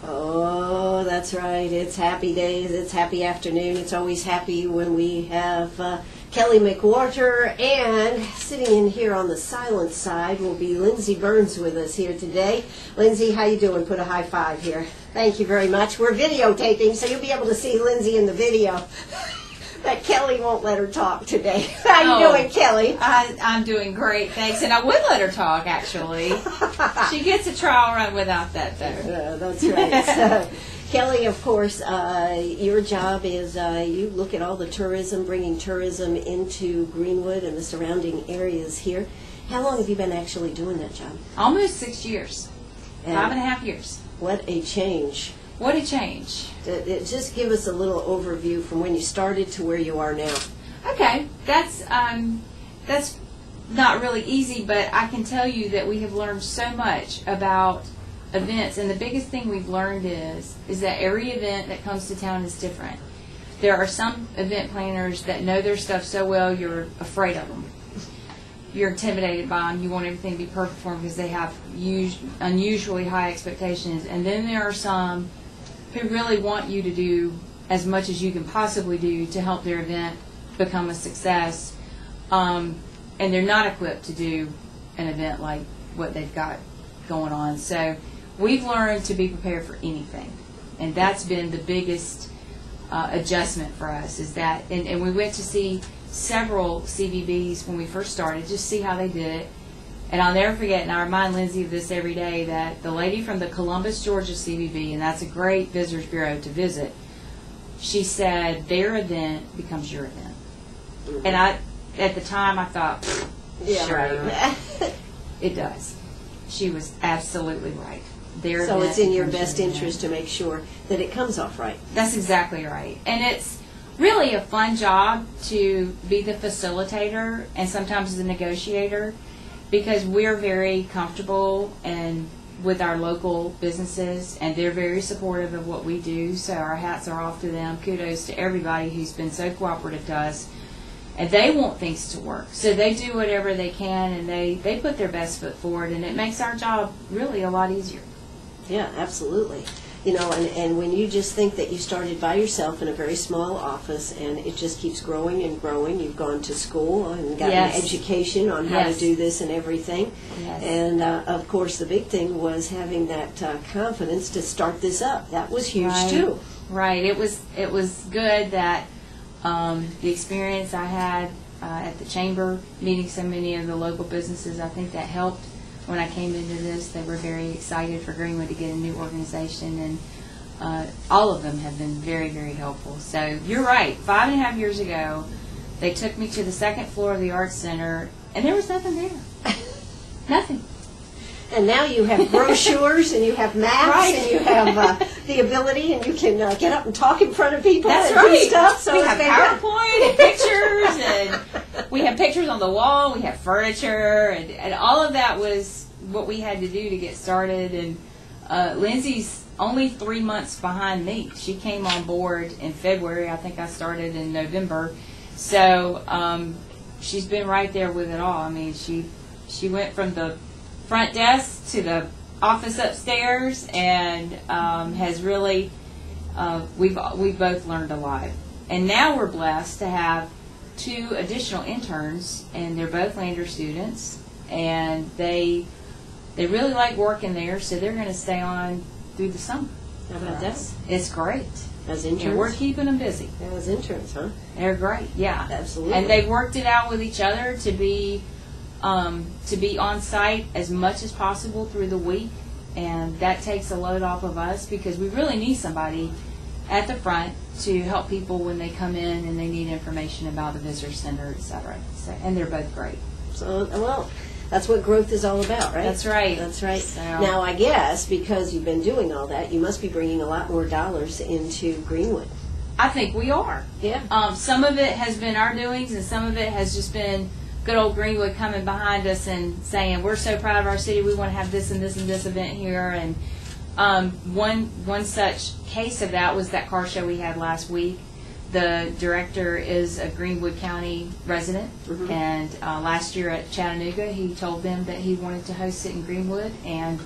Oh, that's right. It's happy days. It's happy afternoon. It's always happy when we have Kelly McWhorter, and sitting in here on the silent side will be Lindsay Burns with us here today. Lindsay, how you doing? Put a high five here. Thank you very much. We're videotaping, so you'll be able to see Lindsay in the video. But Kelly won't let her talk today. How you doing, Kelly? I'm doing great, thanks. And I would let her talk, actually. She gets a trial run without that, though. That's right. So, Kelly, of course, your job is you look at all the tourism, bringing tourism into Greenwood and the surrounding areas here. How long have you been actually doing that job? Almost 6 years. And 5.5 years. What a change. What a change. Just give us a little overview from when you started to where you are now. Okay, that's not really easy, but I can tell you that we have learned so much about events, and the biggest thing we've learned is that every event that comes to town is different. There are some event planners that know their stuff so well you're afraid of them. You're intimidated by them. You want everything to be perfect for them because they have unusually high expectations. And then there are some who really want you to do as much as you can possibly do to help their event become a success. And they're not equipped to do an event like what they've got going on. So we've learned to be prepared for anything. And that's been the biggest adjustment for us, is that, and we went to see several CVBs when we first started, just see how they did it. And I'll never forget, and I remind Lindsay of this every day, that the lady from the Columbus, Georgia CVB, and that's a great visitors bureau to visit, she said, their event becomes your event. Mm-hmm. And at the time, I thought, yeah, sure, right. It does. She was absolutely right. So it's in your best interest to make sure that it comes off right. That's exactly right. And it's really a fun job to be the facilitator and sometimes the negotiator, because we're very comfortable and with our local businesses, and they're very supportive of what we do, so our hats are off to them. Kudos to everybody who's been so cooperative to us, and they want things to work, so they do whatever they can, and they put their best foot forward, and it makes our job really a lot easier. Yeah, absolutely. You know, and when you just think that you started by yourself in a very small office and it just keeps growing and growing, you've gone to school and gotten Yes. education on how Yes. to do this and everything. Yes. And, of course, the big thing was having that confidence to start this up. That was huge, Right. too. Right. It was good that the experience I had at the chamber, meeting so many of the local businesses, I think that helped. When I came into this, they were very excited for Greenwood to get a new organization, and all of them have been very, very helpful. So you're right. 5.5 years ago, they took me to the second floor of the Arts Center, and there was nothing there. Nothing. And now you have brochures and you have maps Right. and you have the ability, and you can get up and talk in front of people That's and right. do stuff. So we it's have been good. PowerPoint and pictures, and we have pictures on the wall. We have furniture, and all of that was what we had to do to get started. And Lindsay's only 3 months behind me. She came on board in February. I think I started in November. So she's been right there with it all. I mean, she went from the front desk to the office upstairs, and has really we've both learned a lot. And now we're blessed to have 2 additional interns, and they're both Lander students, and they really like working there, so they're going to stay on through the summer. How about that? It's great. As interns? And we're keeping them busy. As interns, huh? They're great, yeah. Absolutely. And they've worked it out with each other to be on site as much as possible through the week, and that takes a load off of us, because we really need somebody at the front to help people when they come in and they need information about the visitor center, etc. So, and they're both great. So, well, that's what growth is all about, right? That's right. That's right. So, now, I guess because you've been doing all that, you must be bringing a lot more dollars into Greenwood. I think we are. Yeah. Some of it has been our doings, and some of it has just been good old Greenwood coming behind us and saying, we're so proud of our city, we want to have this and this and this event here. And one such case of that was that car show we had last week. The director is a Greenwood County resident, Mm-hmm. and last year at Chattanooga, he told them that he wanted to host it in Greenwood. And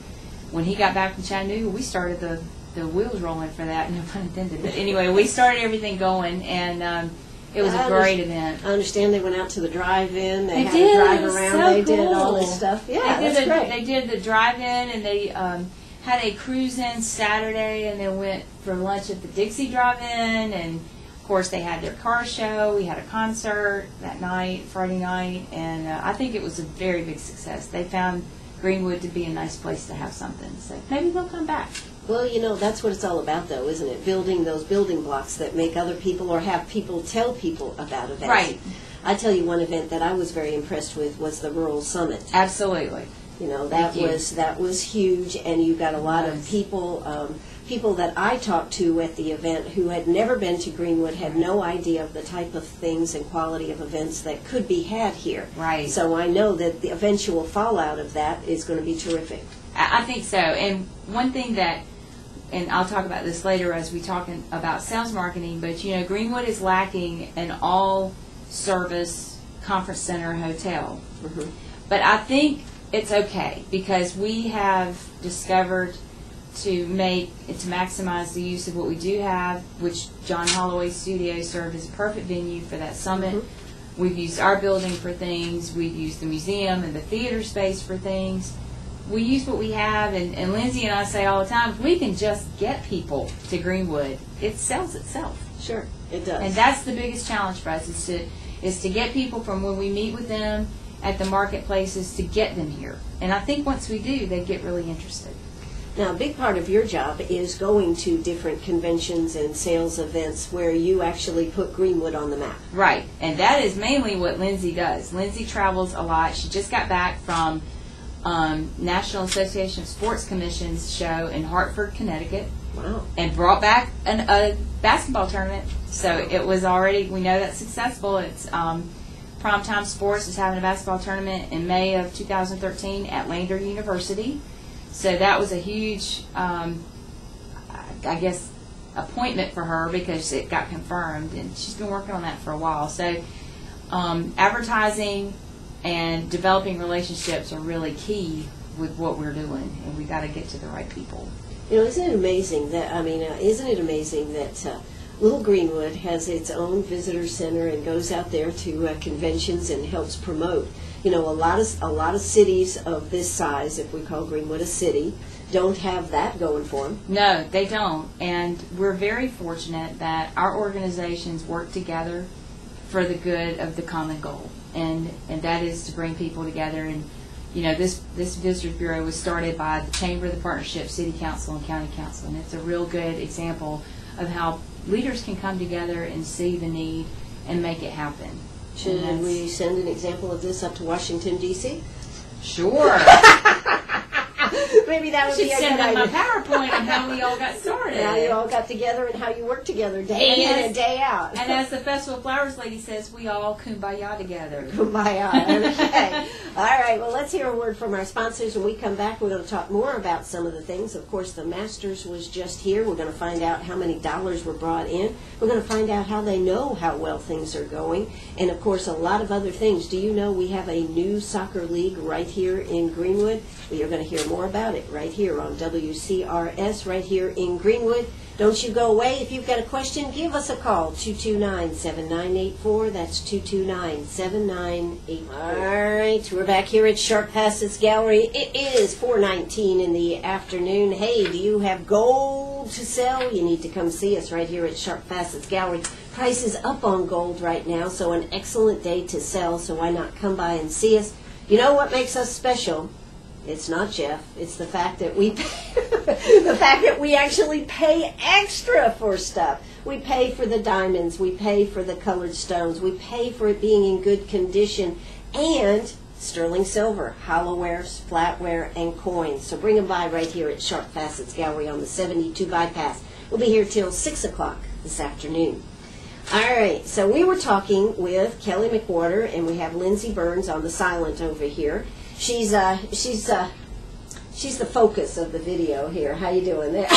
when he got back from Chattanooga, we started the the wheels rolling for that, no pun intended. But anyway, we started everything going, and it was a great event. I understand they went out to the drive-in. They had did. a drive around. So they did cool. all this stuff. Yeah, that's great. They did the drive-in, and they had a cruise-in Saturday, and then went for lunch at the Dixie Drive-In, and of course they had their car show. We had a concert that night, Friday night, and I think it was a very big success. They found Greenwood to be a nice place to have something, so maybe they'll come back. Well, you know, that's what it's all about, though, isn't it? Building those building blocks that make other people or have people tell people about events. Right. I tell you, one event that I was very impressed with was the Rural Summit. Absolutely. You know, that was huge, and you got a lot of people, people that I talked to at the event who had never been to Greenwood, had no idea of the type of things and quality of events that could be had here. Right. So I know that the eventual fallout of that is going to be terrific. I think so. And one thing that, and I'll talk about this later as we talk about sales marketing, but you know, Greenwood is lacking an all-service conference center hotel. Mm-hmm. But I think it's okay because we have discovered to maximize the use of what we do have, which John Holloway Studios served as a perfect venue for that summit. Mm-hmm. We've used our building for things. We've used the museum and the theater space for things. We use what we have, and Lindsay and I say all the time, if we can just get people to Greenwood, it sells itself. Sure, it does. And that's the biggest challenge for us, is to get people from when we meet with them at the marketplaces to get them here. And I think once we do, they get really interested. Now, a big part of your job is going to different conventions and sales events where you actually put Greenwood on the map. Right, and that is mainly what Lindsay does. Lindsay travels a lot. She just got back from National Association of Sports Commission's show in Hartford, Connecticut. Wow. And brought back a basketball tournament. So it was already, we know that's successful. It's Primetime Sports is having a basketball tournament in May of 2013 at Lander University. So that was a huge, I guess, appointment for her because it got confirmed. And she's been working on that for a while. So advertising and developing relationships are really key with what we're doing, and we got to get to the right people. You know, isn't it amazing that Little Greenwood has its own visitor center and goes out there to conventions and helps promote. You know, a lot of cities of this size, if we call Greenwood a city, don't have that going for them. No, they don't, and we're very fortunate that our organizations work together for the good of the common goal. And that is to bring people together. And you know, this Visitors Bureau was started by the Chamber of the Partnership, City Council, and County Council, and it's a real good example of how leaders can come together and see the need and make it happen. Should we send an example of this up to Washington, D.C.? Sure. Maybe that would be a send good them idea. a PowerPoint on how we all got started. How you all got together and how you work together day in and day out. And as the Festival of Flowers lady says, we all kumbaya together. Kumbaya. Okay. All right. Well, let's hear a word from our sponsors. When we come back, we're going to talk more about some of the things. Of course, the Masters was just here. We're going to find out how many dollars were brought in. We're going to find out how they know how well things are going. And, of course, a lot of other things. Do you know we have a new soccer league right here in Greenwood? We are going to hear more about it right here on WCRS, right here in Greenwood. Don't you go away. If you've got a question, give us a call, 229-7984. That's 229-7984. All right, we're back here at Sharp Passage Gallery. It is 4:19 in the afternoon. Hey, do you have gold to sell? You need to come see us right here at Sharp Passage Gallery. Price is up on gold right now, so an excellent day to sell, so why not come by and see us? You know what makes us special? It's not Jeff. It's the fact that we actually pay extra for stuff. We pay for the diamonds. We pay for the colored stones. We pay for it being in good condition. And sterling silver, hollowwares, flatware, and coins. So bring them by right here at Sharp Facets Gallery on the 72 bypass. We'll be here till 6 o'clock this afternoon. All right, so we were talking with Kelly McWhorter, and we have Lindsay Burns on the silent over here. She's the focus of the video here. How you doing there?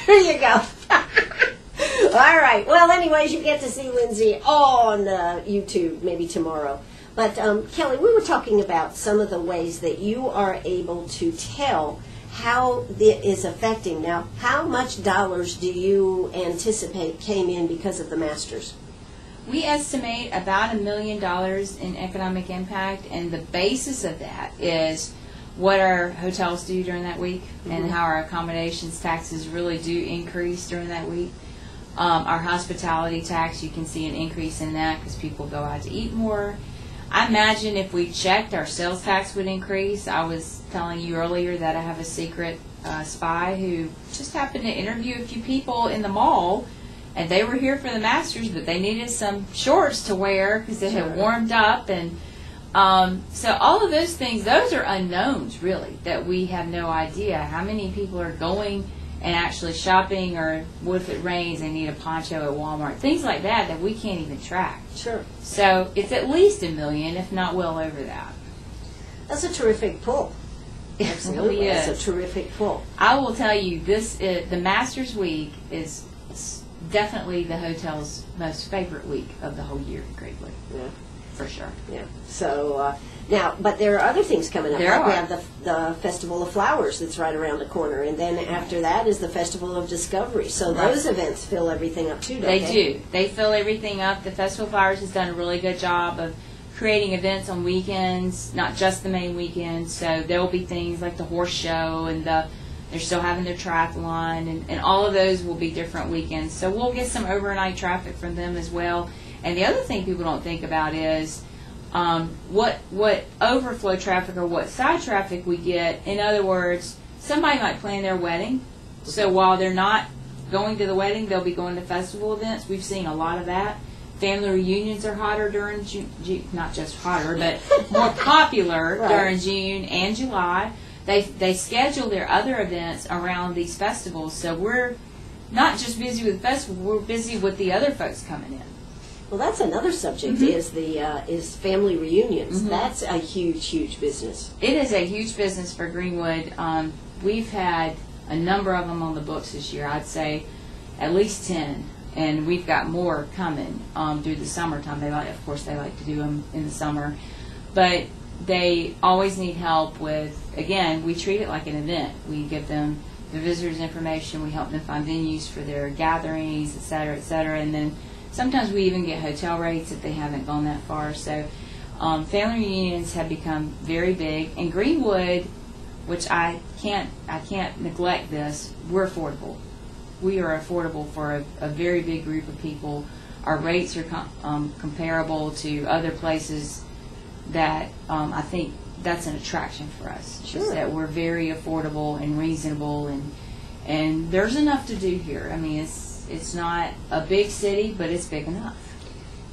There you go. All right. Well, anyways, you get to see Lindsay on YouTube maybe tomorrow. But Kelly, we were talking about some of the ways that you are able to tell how it is affecting. Now, how much dollars do you anticipate came in because of the Masters? We estimate about $1 million in economic impact, and the basis of that is what our hotels do during that week and how our accommodations taxes really do increase during that week. Our hospitality tax, you can see an increase in that because people go out to eat more. I imagine if we checked, our sales tax would increase. I was telling you earlier that I have a secret spy who just happened to interview a few people in the mall, and they were here for the Masters, but they needed some shorts to wear because it had warmed up. And so all of those things, those are unknowns, really, that we have no idea. How many people are going and actually shopping, or what if it rains, they need a poncho at Walmart, things like that that we can't even track. Sure. So it's at least $1 million, if not well over that. That's a terrific pull. Absolutely, It really that's is. a terrific pull. I will tell you, the Masters week is definitely the hotel's most favorite week of the whole year in Greenwood. Yeah. For sure. Yeah. So now, but there are other things coming up. There like we are. have the Festival of Flowers that's right around the corner, and then after that is the Festival of Discovery. So those events fill everything up too, don't they? They do. They fill everything up. The Festival of Flowers has done a really good job of creating events on weekends, not just the main weekends. So there will be things like the horse show, and they're still having their triathlon, and all of those will be different weekends. So we'll get some overnight traffic from them as well. And the other thing people don't think about is what overflow traffic or what side traffic we get. In other words, somebody might plan their wedding, so while they're not going to the wedding, they'll be going to festival events. We've seen a lot of that. Family reunions are hotter during June, not just hotter, but more popular during June and July. They schedule their other events around these festivals, so we're not just busy with the festival, we're busy with the other folks coming in. Well, that's another subject, is family reunions. That's a huge business. It is a huge business for Greenwood. We've had a number of them on the books this year. I'd say at least 10, and we've got more coming through the summertime. Of course, they like to do them in the summer, but they always need help with. Again, we treat it like an event. We give them the visitors' information. We help them find venues for their gatherings, et cetera, and then sometimes we even get hotel rates if they haven't gone that far. So family reunions have become very big. And Greenwood, which I can't neglect this, we're affordable. We are affordable for a very big group of people. Our rates are comparable to other places that I think that's an attraction for us. Sure. Is that we're very affordable and reasonable, and there's enough to do here. I mean, it's not a big city, but it's big enough.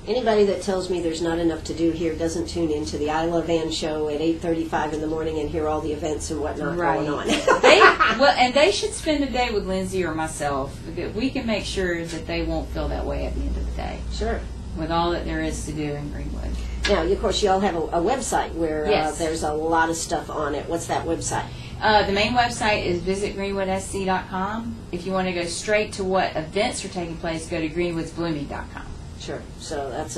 Anybody that tells me there's not enough to do here doesn't tune into the I Love Ann show at 8:35 in the morning and hear all the events and whatnot going on. And they should spend a day with Lindsay or myself. We can make sure that they won't feel that way at the end of the day. Sure. With all that there is to do in Greenwood. Now, of course, you all have a website where Yes. there's a lot of stuff on it. What's that website? The main website is visitgreenwoodsc.com. If you want to go straight to what events are taking place, go to greenwoodsblooming.com. Sure. So that's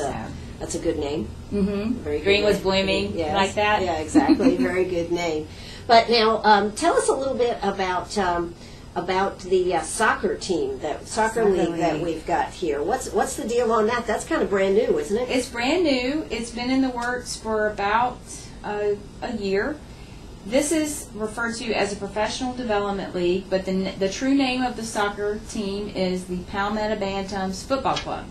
a good name. Mm-hmm. Very good Greenwood's name. Blooming, Yes. like that. Yeah, exactly. Very good name. But now, tell us a little bit about the soccer team, soccer league that we've got here. What's the deal on that? That's kind of brand new, isn't it? It's brand new. It's been in the works for about a year. This is referred to as a professional development league, but the true name of the soccer team is the Palmetto Bantams Football Club.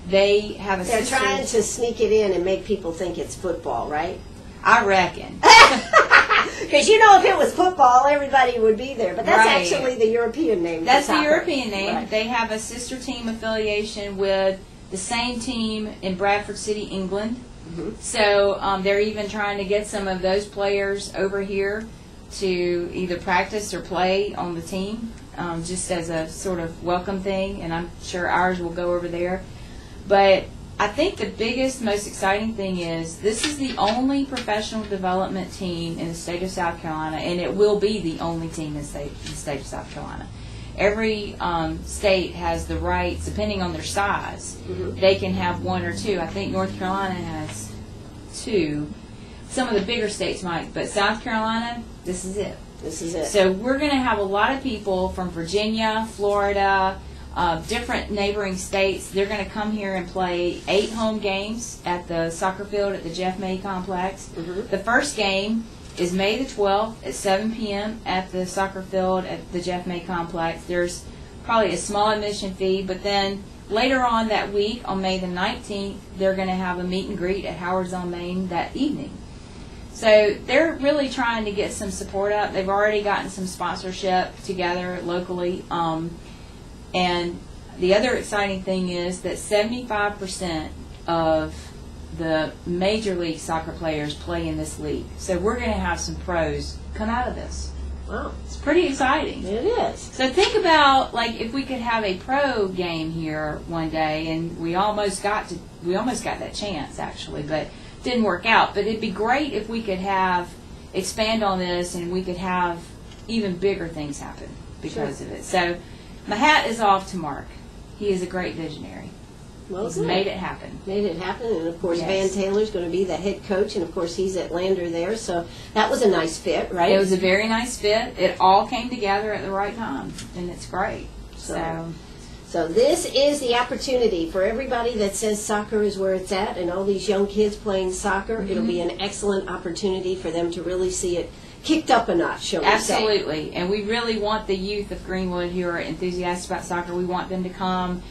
They have a They're trying to sneak it in and make people think it's football, right? I reckon. Because if it was football, everybody would be there. But that's Right. actually the European name. That's for the soccer. European name. Right. They have a sister team affiliation with the same team in Bradford City, England. Mm-hmm. So they're even trying to get some of those players over here to either practice or play on the team, just as a sort of welcome thing. And I'm sure ours will go over there. But I think the biggest, most exciting thing is this is the only professional development team in the state of South Carolina, and it will be the only team in the state of South Carolina. Every state has the rights, depending on their size, they can have one or two. I think North Carolina has two. Some of the bigger states might, but South Carolina, this is it. This is it. So we're going to have a lot of people from Virginia, Florida, different neighboring states. They're going to come here and play 8 home games at the soccer field at the Jeff May Complex. Mhm. The first game is May the 12th at 7 p.m. at the soccer field at the Jeff May Complex. There's probably a small admission fee, but then later on that week, on May the 19th, they're going to have a meet and greet at Howard's on Main that evening. So they're really trying to get some support up. They've already gotten some sponsorship together locally. And the other exciting thing is that 75% of the Major League Soccer players play in this league. So we're going to have some pros come out of this. Wow. It's pretty exciting. It is. So think about, like, if we could have a pro game here one day, and we almost got that chance actually, but didn't work out. But it'd be great if we could expand on this, and we could have even bigger things happen because of it. So my hat is off to Mark. He is a great visionary. Well, He's good. made it happen. Made it happen, and of course Yes. Van Taylor's going to be the head coach, and of course he's at Lander there, so that was a nice fit, right? It was a very nice fit. It all came together at the right time, and it's great. So this is the opportunity for everybody that says soccer is where it's at, and all these young kids playing soccer. It'll be an excellent opportunity for them to really see it kicked up a notch, shall we say. Absolutely. And we really want the youth of Greenwood who are enthusiastic about soccer, we want them to come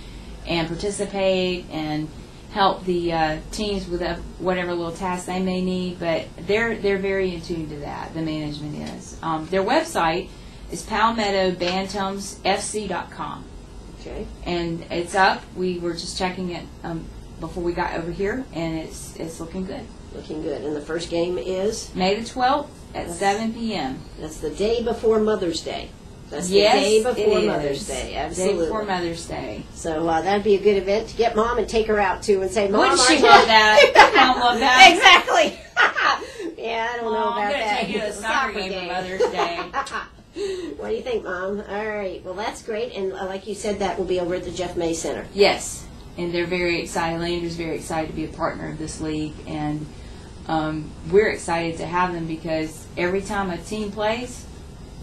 and participate and help the teams with whatever little tasks they may need. But they're very in tune to that, the management is. Their website is palmettowbantamsfc.com. Okay. And it's up. We were just checking it before we got over here, and it's looking good. Looking good. And the first game is? May the 12th at 7 p.m. That's the day before Mother's Day. That's Yes, the day before it Mother's is. Day. Absolutely. Day before Mother's Day. So that'd be a good event to get Mom and take her out to and say, Mom, Wouldn't she aren't you-" love that? Mom love that. Exactly. Yeah, I don't know about I'm that. going to take you to a soccer game for Mother's Day. What do you think, Mom? All right. Well, that's great. And like you said, that will be over at the Jeff May Center. Yes, and they're very excited. Lander's very excited to be a partner of this league, and we're excited to have them because every time a team plays,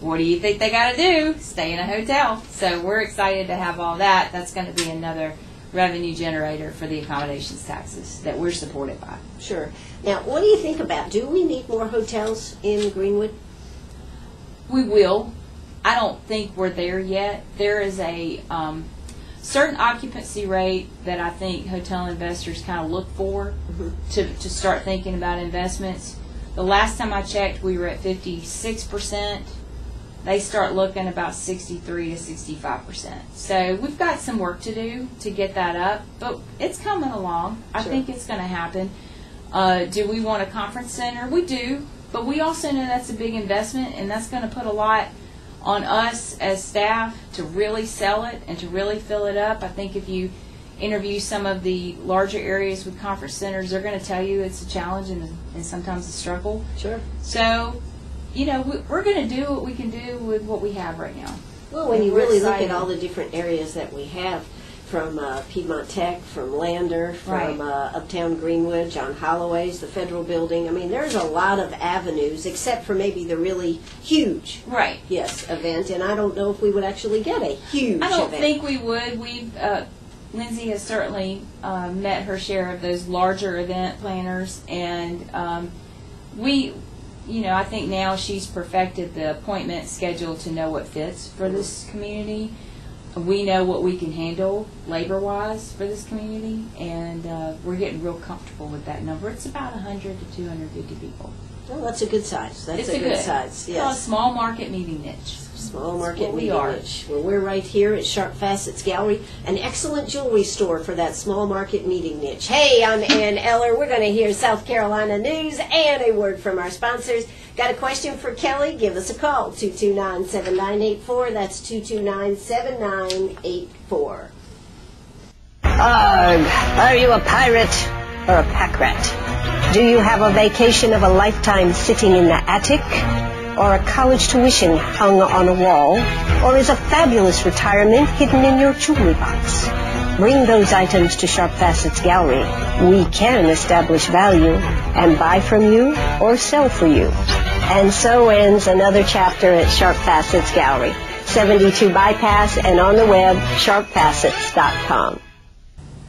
what do you think they got to do? Stay in a hotel. So we're excited to have all that. That's going to be another revenue generator for the accommodations taxes that we're supported by. Sure. Now, what do you think about? Do we need more hotels in Greenwood? We will. I don't think we're there yet. There is a certain occupancy rate that I think hotel investors kind of look for to start thinking about investments. The last time I checked, we were at 56%. They start looking about 63 to 65%. So we've got some work to do to get that up, but it's coming along. I think it's going to happen. Do we want a conference center? We do, but we also know that's a big investment, and that's going to put a lot on us as staff to really sell it and to really fill it up. I think if you interview some of the larger areas with conference centers, they're going to tell you it's a challenge and sometimes a struggle. Sure. So, you know, we're going to do what we can do with what we have right now. Well, when And you we're really look excited. at all the different areas that we have, from Piedmont Tech, from Lander, from Uptown Greenwood, John Holloway's, the Federal Building. I mean, there's a lot of avenues, except for maybe the really huge, Right. yes, event. And I don't know if we would actually get a huge I don't event. think we would. Lindsay has certainly met her share of those larger event planners, and I think now she's perfected the appointment schedule to know what fits for this community. We know what we can handle labor-wise for this community, and we're getting real comfortable with that number. It's about 100 to 250 people. Well, that's a good size. That's It's a good size, It's yes. called a small market meeting niche. Small market what we meeting are. niche. Well, we're right here at Sharp Facets Gallery, an excellent jewelry store for that small market meeting niche. Hey, I'm Ann Eller. We're going to hear South Carolina news and a word from our sponsors. Got a question for Kelly? Give us a call, 229-7984. That's 229-7984. Are you a pirate or a pack rat? Do you have a vacation of a lifetime sitting in the attic? Or a college tuition hung on a wall? Or is a fabulous retirement hidden in your jewelry box? Bring those items to Sharp Facets Gallery. We can establish value and buy from you or sell for you. And so ends another chapter at Sharp Facets Gallery, 72 Bypass, and on the web, sharpfacets.com.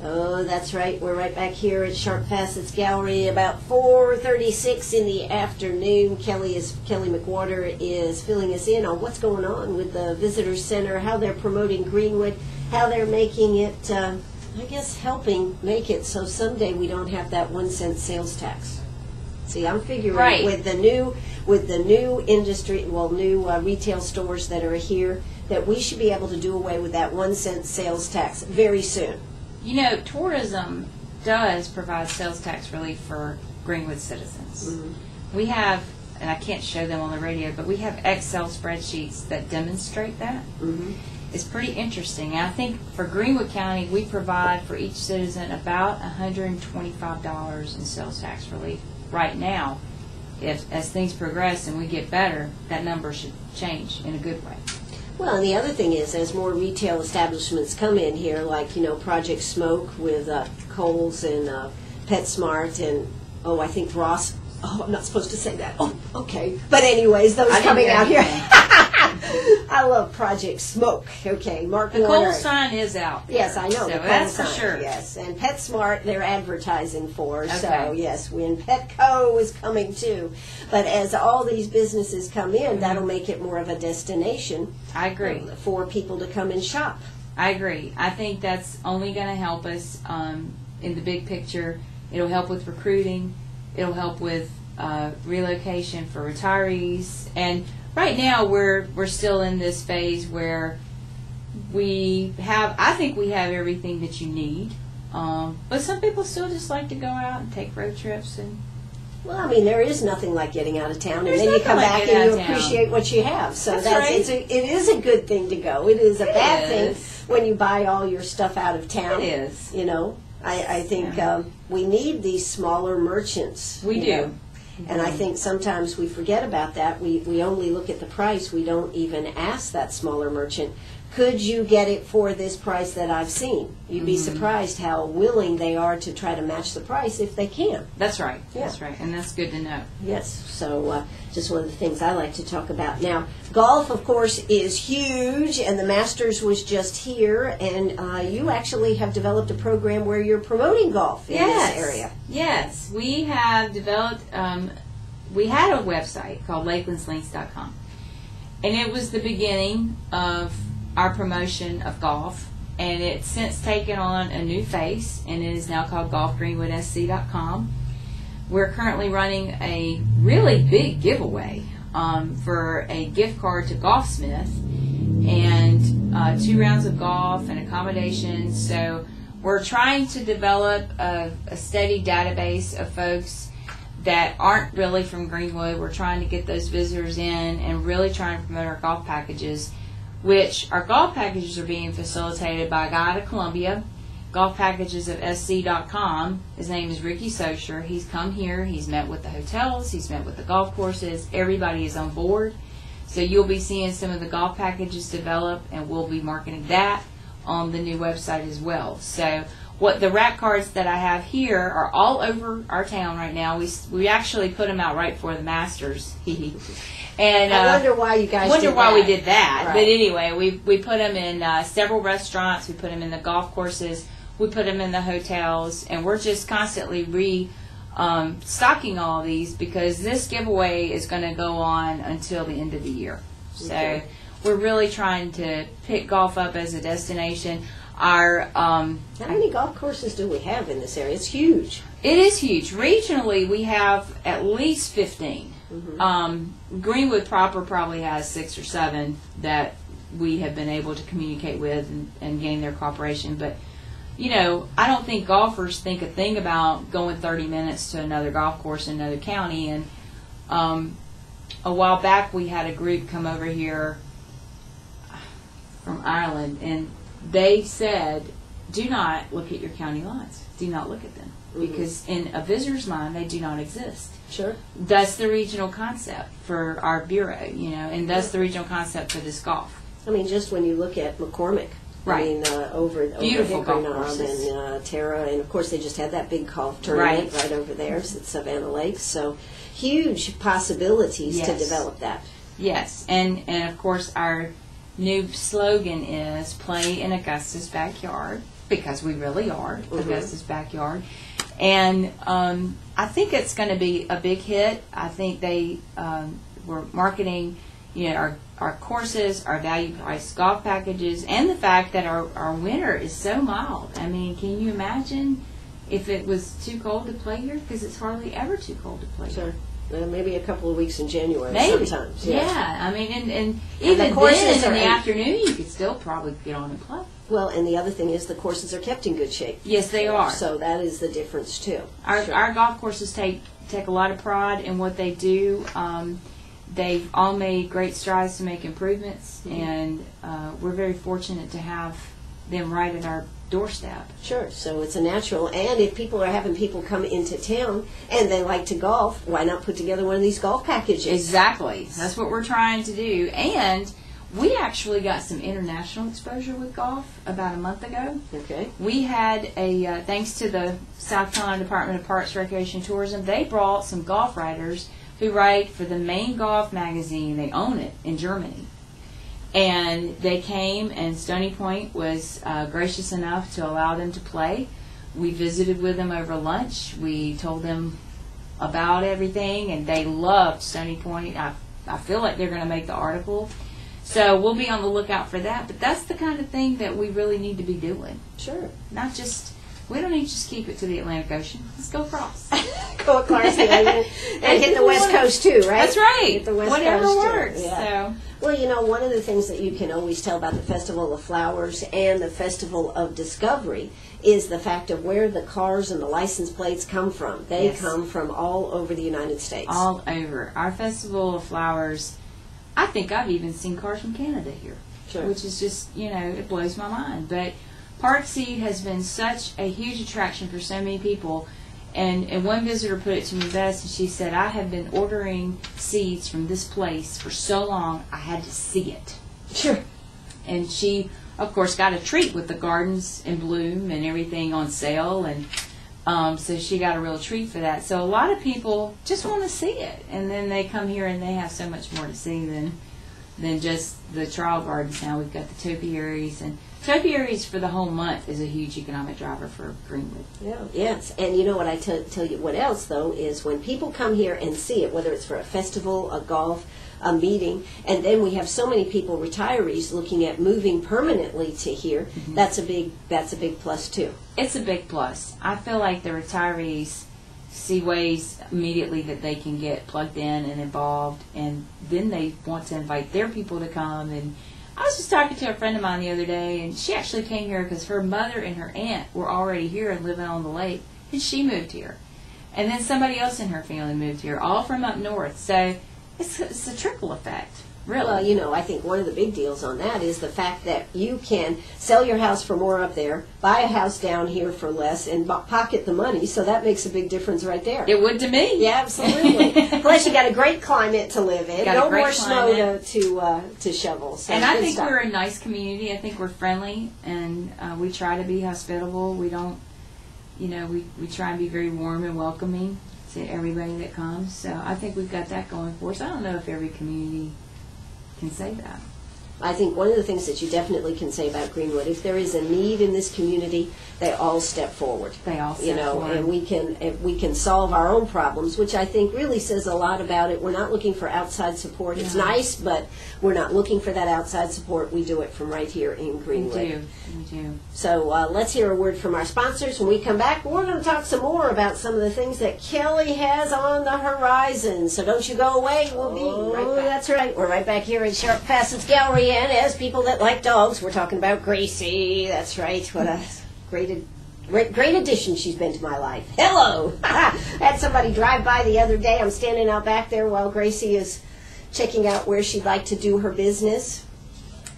Oh, that's right. We're right back here at Sharp Facets Gallery about 4:36 in the afternoon. Kelly McWhorter is filling us in on what's going on with the Visitor Center, how they're promoting Greenwood, how they're making it, I guess helping make it so someday we don't have that 1 cent sales tax. See, I'm figuring Right. with the new industry, new retail stores that are here, that we should be able to do away with that 1 cent sales tax very soon. You know, tourism does provide sales tax relief for Greenwood citizens. Mhm. We have, and I can't show them on the radio, but we have Excel spreadsheets that demonstrate that. Mm-hmm. It's pretty interesting. And I think for Greenwood County, we provide for each citizen about $125 in sales tax relief right now. As things progress and we get better, that number should change in a good way. Well, and the other thing is, as more retail establishments come in here, like, Project Smoke with Kohl's and PetSmart and, I think Ross. Oh, I'm not supposed to say that. Oh, okay. But anyways, those coming out here. I love Project Smoke. Okay, Mark The Warner. Kohl's sign is out. Yes, I know. So the that's for Kohl's sign, sure. Yes, and PetSmart they're advertising for. So Okay. yes, when Petco is coming too. But as all these businesses come in, that'll make it more of a destination. I agree. For people to come and shop. I agree. I think that's only going to help us in the big picture. It'll help with recruiting. It'll help with relocation for retirees. And right now we're still in this phase where I think we have everything that you need. But some people still just like to go out and take road trips. And Well, I mean, there is nothing like getting out of town, and There's then you come nothing like back getting and out you of town. appreciate what you have. So That's right. it is a good thing to go. It is a bad is. thing when you buy all your stuff out of town. It is. I think Yeah. we need these smaller merchants. We you do. know. And I think sometimes we forget about that. We only look at the price. We don't even ask that smaller merchant, could you get it for this price that I've seen? You'd be surprised how willing they are to try to match the price if they can. That's right. Yeah. That's right. And that's good to know. Yes, so just one of the things I like to talk about. Now, golf, of course, is huge, and the Masters was just here, and you actually have developed a program where you're promoting golf in this area. Yes. We have developed, we had a website called lakelandslinks.com, and it was the beginning of our promotion of golf, and it's since taken on a new face, and it is now called golfgreenwoodsc.com. We're currently running a really big giveaway for a gift card to Golfsmith and 2 rounds of golf and accommodations. So we're trying to develop a steady database of folks that aren't really from Greenwood. We're trying to get those visitors in and really trying to promote our golf packages, which our golf packages are being facilitated by a guy out of Columbia, golf packages of sc.com. His name is Ricky Socher. He's come here. He's met with the hotels. He's met with the golf courses. Everybody is on board. So you'll be seeing some of the golf packages develop, and we'll be marketing that on the new website as well. So what the rack cards that I have here are all over our town right now. We actually put them out right before the Masters. And I wonder why you guys wonder did why that. we did that. Right. But anyway, we put them in several restaurants. We put them in the golf courses. We put them in the hotels, and we're just constantly stocking all these because this giveaway is going to go on until the end of the year. Okay. So we're really trying to pick golf up as a destination. How many golf courses do we have in this area? It's huge. It is huge. Regionally, we have at least 15. Greenwood proper probably has 6 or 7 that we have been able to communicate with and gain their cooperation. But, I don't think golfers think a thing about going 30 minutes to another golf course in another county. And a while back, we had a group come over here from Ireland, and they said, do not look at your county lines. Do not look at them. Because in a visitor's mind, they do not exist. Sure. That's the regional concept for our bureau, and that's the regional concept for this golf. I mean, just when you look at McCormick, Right. I mean, over Beautiful Hickory golf Knob courses. and Terra, and of course they just had that big golf tournament right over there at Savannah Lakes. So huge possibilities to develop that. Yes, and of course our new slogan is "Play in Augusta's Backyard," because we really are Augusta's backyard. And I think it's going to be a big hit. I think they were marketing, our courses, our value-priced golf packages, and the fact that our winter is so mild. I mean, can you imagine if it was too cold to play here? Because it's hardly ever too cold to play here. Maybe a couple of weeks in January sometimes. Yeah. I mean, and even then in the afternoon you could still probably get on and play. Well, and the other thing is the courses are kept in good shape. Yes, they are. So that is the difference too. Our golf courses take a lot of pride in what they do. They've all made great strides to make improvements, and we're very fortunate to have them right at our doorstep. Sure, so it's a natural, and if people are having people come into town and they like to golf, why not put together one of these golf packages? Exactly. That's what we're trying to do. And we actually got some international exposure with golf about a month ago. Okay. We had thanks to the South Carolina Department of Parks, Recreation, and Tourism, they brought some golf writers who write for the Main Golf magazine. They own it in Germany. And they came, and Stony Point was gracious enough to allow them to play. We visited with them over lunch. We told them about everything, and they loved Stony Point. I feel like they're going to make the article. So we'll be on the lookout for that. But that's the kind of thing that we really need to be doing. Sure. We don't need to just keep it to the Atlantic Ocean. Let's go across. Go across the ocean and hit the West Coast too, right? That's right. Hit the West Whatever Coast works. Too. Yeah. So. Well, one of the things that you can always tell about the Festival of Flowers and the Festival of Discovery is the fact of where the cars and the license plates come from. They come from all over the United States. All over. Our Festival of Flowers, I think I've even seen cars from Canada here. Sure. Which is just, it blows my mind. But Park Seed has been such a huge attraction for so many people. And one visitor put it to me best, and she said, I have been ordering seeds from this place for so long, I had to see it. Sure. And she, of course, got a treat with the gardens in bloom and everything on sale. And so she got a real treat for that. So a lot of people just want to see it. And then they come here and they have so much more to see than just the trial gardens now. We've got the topiaries, and topiaries for the whole month is a huge economic driver for Greenwood. Yeah, yes. And you know what I tell you what else, though, is when people come here and see it, whether it's for a festival, a golf, a meeting, and then we have so many people, retirees, looking at moving permanently to here, that's a big plus, too. It's a big plus. I feel like the retirees see ways immediately that they can get plugged in and involved, and then they want to invite their people to come. And I was just talking to a friend of mine the other day, and she actually came here because her mother and her aunt were already here and living on the lake, and she moved here. And then somebody else in her family moved here, all from up north. So it's a trickle effect, really. Well, I think one of the big deals on that is the fact that you can sell your house for more up there, buy a house down here for less, and pocket the money, so that makes a big difference right there. It would to me. Yeah, absolutely. Plus, you got a great climate to live in. No more snow to shovel. So and I think we're a nice community. I think we're friendly, and we try to be hospitable. We don't, we try and be very warm and welcoming to everybody that comes. So I think we've got that going for us. I don't know if every community can say that. I think one of the things that you definitely can say about Greenwood, if there is a need in this community, they all step forward. They all step forward. And we can solve our own problems, which I think really says a lot about it. We're not looking for outside support. It's nice, but we're not looking for that outside support. We do it from right here in Greenwood. We do. So let's hear a word from our sponsors. When we come back, we're going to talk some more about some of the things that Kelly has on the horizon. So don't you go away. We'll be right back. That's right. We're right back here at Sharp Facets Gallery. And as people that like dogs, we're talking about Gracie. That's right. What a great addition she's been to my life. Hello. Had somebody drive by the other day. I'm standing out back there while Gracie is checking out where she'd like to do her business.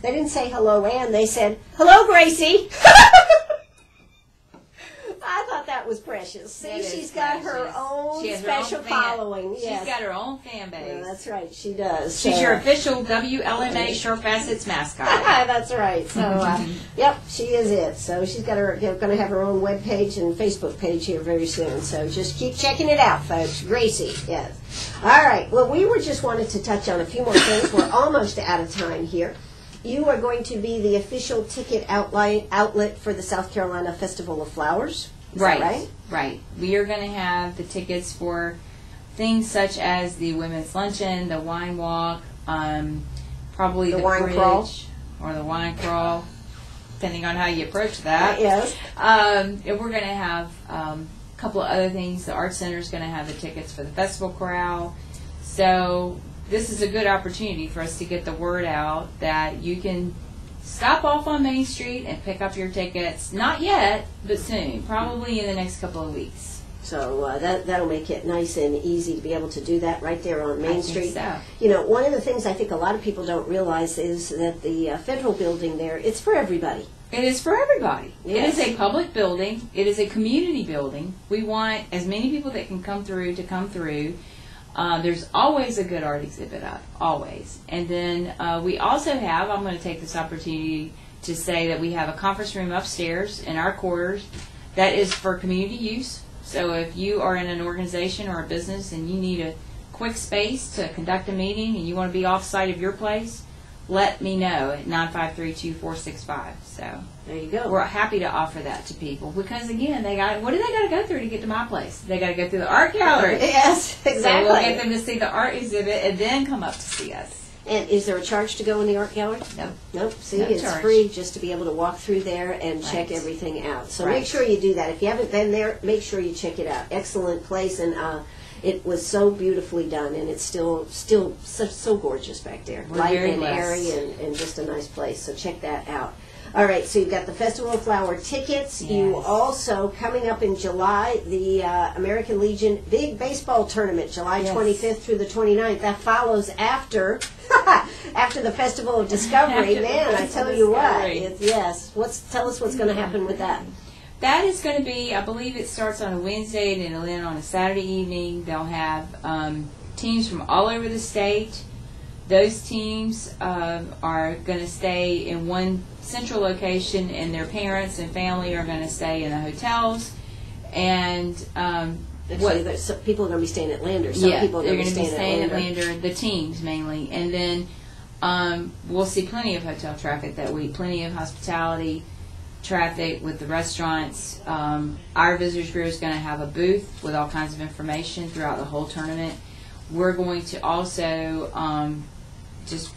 They didn't say hello, Ann. They said, hello, Gracie. I thought that was precious. See, That is she's got her precious. own She has her special own fan. following. Yes. She's got her own fan base. Yeah, that's right, she does. She's So, your official WLMA Short Facets mascot. that's right. So, yep, she is it. So she's got her going to have her own web page and Facebook page here very soon. So just keep checking it out, folks. Gracie, yes. All right. Well, we were just wanted to touch on a few more things. We're almost out of time here. You are going to be the official ticket outlet for the South Carolina Festival of Flowers. Is that right? Right. We are going to have the tickets for things such as the women's luncheon, the wine walk, probably the wine bridge, crawl. or the wine crawl, depending on how you approach that. Yes. And we're going to have a couple of other things. The Art Center is going to have the tickets for the festival corral. So this is a good opportunity for us to get the word out that you can stop off on Main Street and pick up your tickets. Not yet, but soon. Probably in the next couple of weeks. So that'll make it nice and easy to be able to do that right there on Main Street. So. You know, one of the things I think a lot of people don't realize is that the federal building there, it's for everybody. It is for everybody. Yes. It is a public building. It is a community building. We want as many people that can come through to come through. There's always a good art exhibit up, always. And then we also have, I'm going to take this opportunity to say that we have a conference room upstairs in our quarters that is for community use. So if you are in an organization or a business and you need a quick space to conduct a meeting and you want to be off-site of your place, let me know at 953-2465. So There you go. we're happy to offer that to people because, again, what do they got to go through to get to my place? They got to go through the art gallery. Yes, exactly. So we'll get them to see the art exhibit and then come up to see us. And is there a charge to go in the art gallery? No. Nope. See, No it's charge. free just to be able to walk through there and check Right. everything out. So Right. make sure you do that. If you haven't been there, make sure you check it out. Excellent place, and it was so beautifully done, and it's still so gorgeous back there. We're Light very and airy blessed. and just a nice place. So check that out. All right, so you've got the Festival of Flower tickets. You Yes. also, coming up in July, the American Legion Big Baseball Tournament, July Yes. 25th through the 29th. That follows after after the Festival of Discovery. After the Man, I Festival tell of you what. Discovery. Yes. Tell us what's going to happen with that. That is going to be, I believe it starts on a Wednesday and it'll end on a Saturday evening. They'll have teams from all over the state. Those teams are going to stay in one central location, and their parents and family are going to stay in the hotels. And Actually, some people are going to be staying at Lander. Some people are they're going to be staying at Lander. Lander, the teams mainly. And then we'll see plenty of hotel traffic that week, plenty of hospitality traffic with the restaurants. Our visitors bureau is going to have a booth with all kinds of information throughout the whole tournament. We're going to also just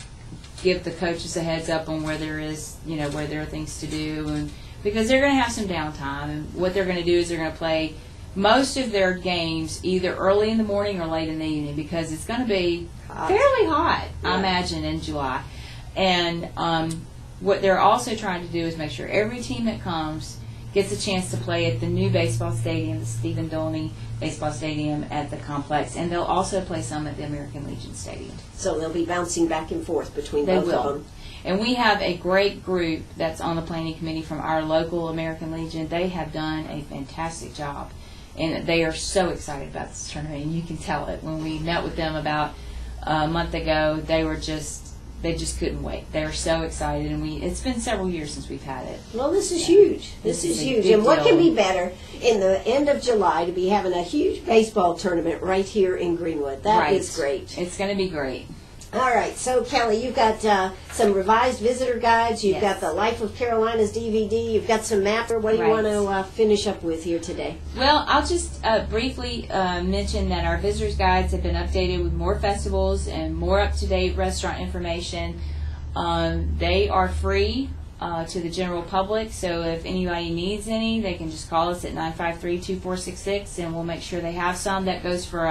give the coaches a heads up on where there are things to do, and because they're going to have some downtime. And what they're going to do is they're going to play most of their games either early in the morning or late in the evening because it's going to be fairly hot, I imagine, in July. And what they're also trying to do is make sure every team that comes gets a chance to play at the new baseball stadium, the Stephen Dolney Baseball Stadium at the complex, and they'll also play some at the American Legion Stadium. So they'll be bouncing back and forth between They both will. of them. And we have a great group that's on the planning committee from our local American Legion. They have done a fantastic job, and they are so excited about this tournament, and you can tell it. When we met with them about a month ago, they just couldn't wait. They were so excited, and it's been several years since we've had it. Well, this is huge. This is a huge. big And what deal. can be better in the end of July to be having a huge baseball tournament right here in Greenwood? That is great. It's going to be great. All right, so Kelly, you've got some revised visitor guides. You've got the Life of Carolina's DVD. You've got some mapper. What do you want to finish up with here today? Well, I'll just briefly mention that our visitors guides have been updated with more festivals and more up-to-date restaurant information. They are free to the general public, so if anybody needs any, they can just call us at 953-2466, and we'll make sure they have some. That goes for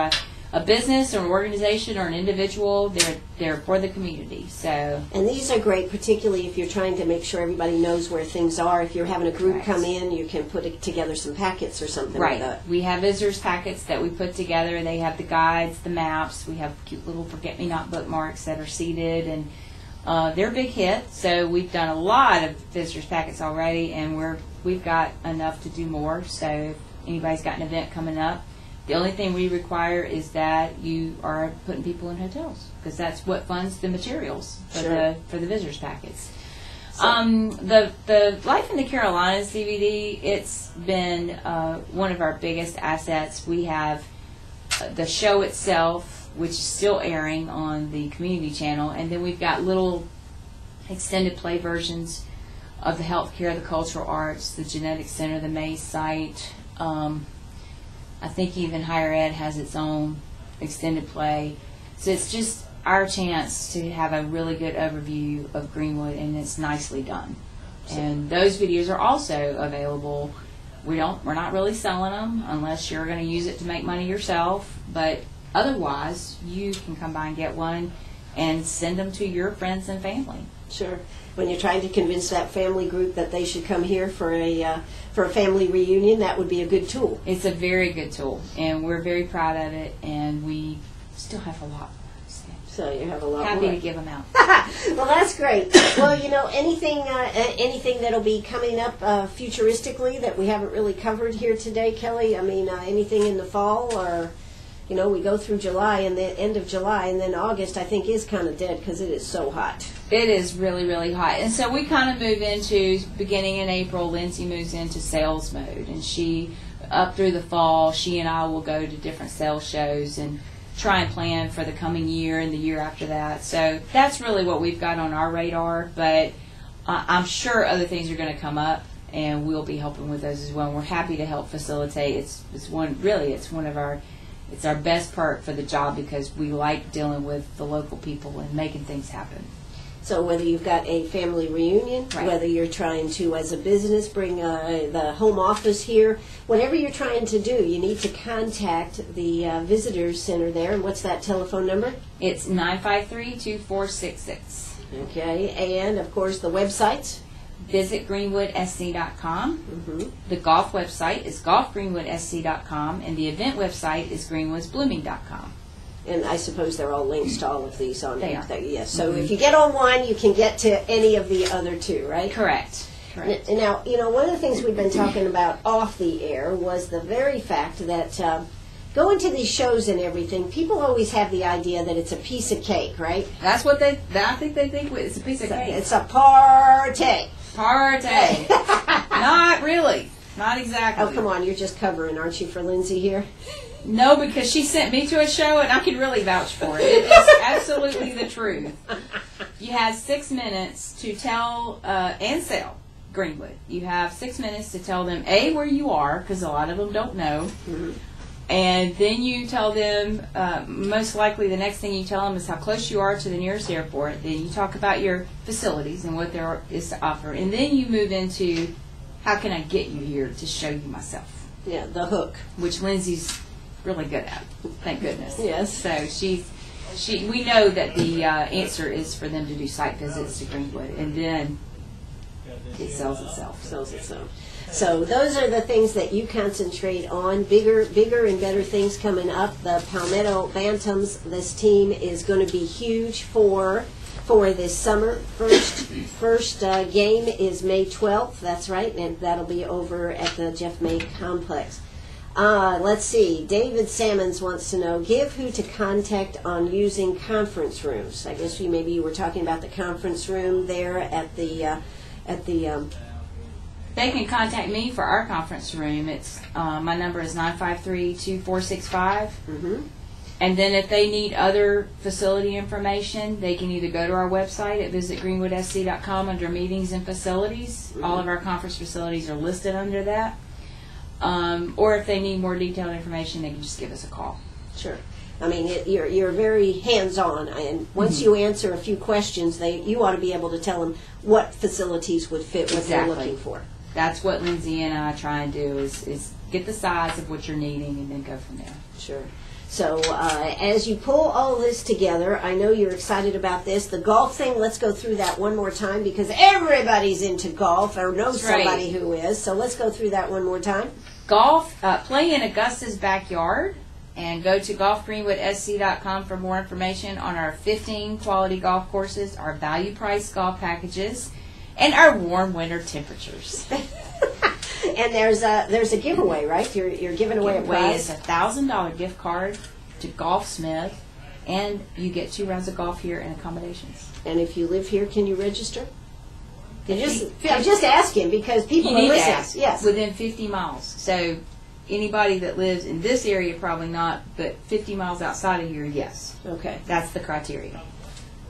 a business or an organization or an individual. They're for the community. So, and these are great, particularly if you're trying to make sure everybody knows where things are. If you're having a group come in, you can put together some packets or something like that. We have visitors packets that we put together. They have the guides, the maps. We have cute little forget-me-not bookmarks that are seated, and they're a big hit. So we've done a lot of visitors packets already, and we've got enough to do more. So anybody's got an event coming up. The only thing we require is that you are putting people in hotels, because that's what funds the materials for the visitors packets. The Life in the Carolinas DVD, it's been one of our biggest assets. We have the show itself, which is still airing on the community channel, and then we've got little extended play versions of the healthcare, the cultural arts, the genetics center, the Maze site. I think even higher ed has its own extended play. So it's just our chance to have a really good overview of Greenwood, and it's nicely done. And those videos are also available. We're not really selling them unless you're going to use it to make money yourself, but otherwise you can come by and get one and send them to your friends and family. Sure. When you're trying to convince that family group that they should come here for a family reunion, that would be a good tool. It's a very good tool, and we're very proud of it, and we still have a lot more. So you have a lot Happy more. to give them out. Well, that's great. Well, anything that'll be coming up futuristically that we haven't really covered here today, Kelly? I mean, anything in the fall, or we go through July and the end of July, and then August I think is kind of dead because it is so hot. It is really, really hot. And so we kind of move into, beginning in April, Lindsay moves into sales mode. And she, up through the fall, she and I will go to different sales shows and try and plan for the coming year and the year after that. So that's really what we've got on our radar. But I'm sure other things are going to come up, and we'll be helping with those as well. And we're happy to help facilitate. It's our best part for the job, because we like dealing with the local people and making things happen. So whether you've got a family reunion, Right. whether you're trying to, as a business, bring the home office here, whatever you're trying to do, you need to contact the Visitors Center there. And what's that telephone number? It's 953-2466. Okay, and of course the websites. Visit greenwoodsc.com. Mm-hmm. The golf website is golfgreenwoodsc.com, and the event website is greenwoodsblooming.com. And I suppose they're all links to all of these on They there. are. Yes. So if you get on one, you can get to any of the other two, right? Correct. Now, one of the things we've been talking about off the air was the very fact that going to these shows and everything, people always have the idea that it's a piece of cake, right? That's what I think they think it's a piece of cake. It's a party. Party. Not really. Not exactly. Oh, come on. You're just covering, aren't you, for Lindsay here? No, because she sent me to a show, and I can really vouch for it. It is absolutely the truth. You have 6 minutes to tell and sell Greenwood. You have 6 minutes to tell them, A, where you are, because a lot of them don't know. Mm-hmm. And then you tell them, most likely the next thing you tell them is how close you are to the nearest airport. Then you talk about your facilities and what there is to offer. And then you move into, how can I get you here to show you myself? Yeah, the hook. Which Lindsay's really good at, thank goodness. Yes. So we know that the answer is for them to do site visits to Greenwood, and then it sells itself. So those are the things that you concentrate on. Bigger and better things coming up. The Palmetto Bantams, this team is going to be huge for this summer. First game is May 12th. That's right, and that'll be over at the Jeff May Complex. Let's see. David Sammons wants to know, give who to contact on using conference rooms. I guess maybe you were talking about the conference room there at the They can contact me for our conference room. It's my number is 953-2465. Mm-hmm. And then if they need other facility information, they can either go to our website at visitgreenwoodsc.com under meetings and facilities. Mm-hmm. All of our conference facilities are listed under that. Or if they need more detailed information, they can just give us a call. Sure. I mean, you're very hands-on, and once you answer a few questions, you ought to be able to tell them what facilities would fit what they're looking for. That's what Lindsay and I try and do is get the size of what you're needing and then go from there. Sure. So as you pull all this together, I know you're excited about this. The golf thing, let's go through that one more time because everybody's into golf or knows somebody who is. So let's go through that one more time. Golf, play in Augusta's backyard, and go to golfgreenwoodsc.com for more information on our 15 quality golf courses, our value price golf packages, and our warm winter temperatures. And there's a giveaway, right? You're giving away a Giveaway is prize. a $1,000 gift card to Golfsmith, and you get 2 rounds of golf here and accommodations. And if you live here, can you register? I'm just asking because people You are need to listening. ask. Yes. Within 50 miles. So anybody that lives in this area, probably not, but 50 miles outside of here, yes. Okay. That's the criteria.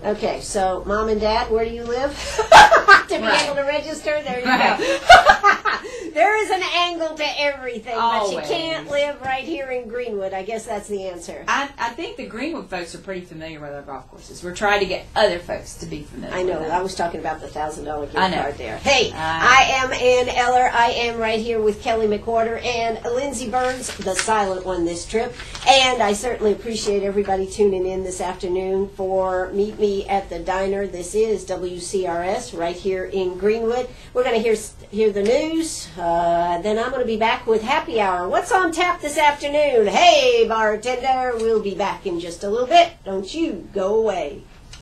Okay, so Mom and Dad, where do you live? To be Right. able to register, there you Right. go. There is an angle to everything, but Always. you can't live right here in Greenwood. I guess that's the answer. I think the Greenwood folks are pretty familiar with our golf courses. We're trying to get other folks to be familiar I know. with them. I was talking about the $1,000 gift I know. card there. Hey, I am Ann Eller. I am right here with Kelly McWhorter and Lindsay Burns, the silent one this trip. And I certainly appreciate everybody tuning in this afternoon for Meet Me at the Diner. This is WCRS right here in Greenwood. We're going to hear the news. Then I'm going to be back with Happy Hour. What's on tap this afternoon? Hey, bartender, we'll be back in just a little bit. Don't you go away.